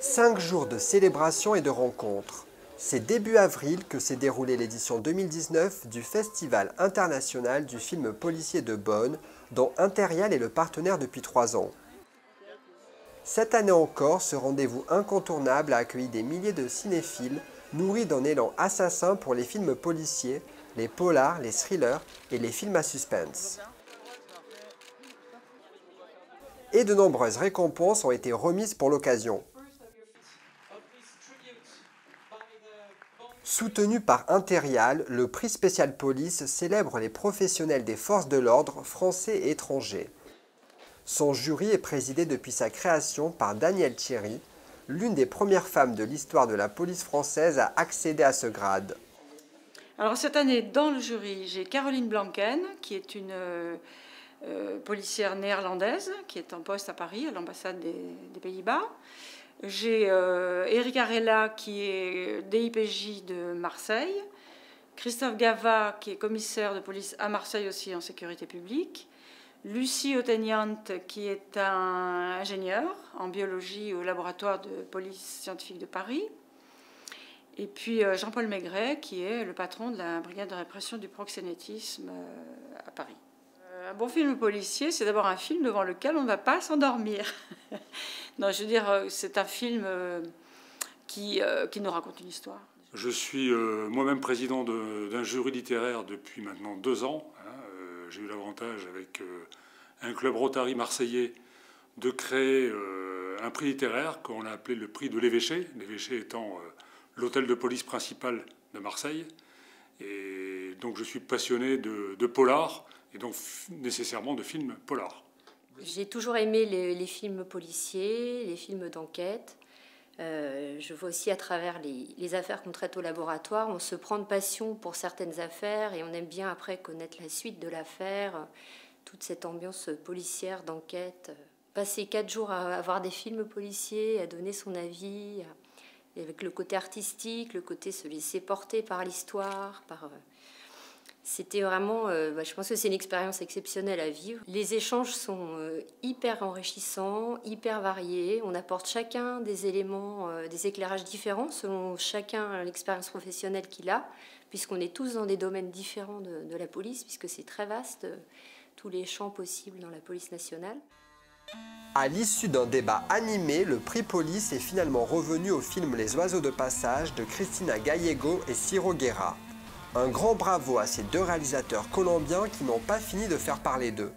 5 jours de célébration et de rencontres. C'est début avril que s'est déroulée l'édition 2019 du Festival international du film policier de Bonn, dont Interial est le partenaire depuis 3 ans. Cette année encore, ce rendez-vous incontournable a accueilli des milliers de cinéphiles, nourris d'un élan assassin pour les films policiers, les polars, les thrillers et les films à suspense. Et de nombreuses récompenses ont été remises pour l'occasion. Soutenu par Interial, le prix spécial police célèbre les professionnels des forces de l'ordre français et étrangers. Son jury est présidé depuis sa création par Danielle Thierry, l'une des premières femmes de l'histoire de la police française à accéder à ce grade. Alors cette année, dans le jury, j'ai Caroline Blanken, qui est une policière néerlandaise, qui est en poste à Paris, à l'ambassade des Pays-Bas. J'ai Erika Rella, qui est DIPJ de Marseille. Christophe Gava, qui est commissaire de police à Marseille aussi en sécurité publique. Lucie Oteniant, qui est un ingénieur en biologie au laboratoire de police scientifique de Paris. Et puis Jean-Paul Maigret, qui est le patron de la brigade de répression du proxénétisme à Paris. Un bon film policier, c'est d'abord un film devant lequel on ne va pas s'endormir. Non, je veux dire, c'est un film qui nous raconte une histoire. Je suis moi-même président d'un jury littéraire depuis maintenant 2 ans. J'ai eu l'avantage avec un club Rotary marseillais de créer un prix littéraire qu'on a appelé le prix de l'Évêché, l'Évêché étant l'hôtel de police principal de Marseille. Et donc je suis passionné de polar et donc nécessairement de films polars. J'ai toujours aimé les films policiers, les films d'enquête. Je vois aussi à travers les affaires qu'on traite au laboratoire, on se prend de passion pour certaines affaires et on aime bien après connaître la suite de l'affaire, toute cette ambiance policière d'enquête. Passer 4 jours à voir des films policiers, à donner son avis, avec le côté artistique, le côté se laisser porter par l'histoire, C'était vraiment, je pense que c'est une expérience exceptionnelle à vivre. Les échanges sont hyper enrichissants, hyper variés. On apporte chacun des éléments, des éclairages différents selon chacun l'expérience professionnelle qu'il a, puisqu'on est tous dans des domaines différents de la police, puisque c'est très vaste, tous les champs possibles dans la police nationale. À l'issue d'un débat animé, le prix police est finalement revenu au film Les oiseaux de passage de Cristina Gallego et Ciro Guerra. Un grand bravo à ces 2 réalisateurs colombiens qui n'ont pas fini de faire parler d'eux.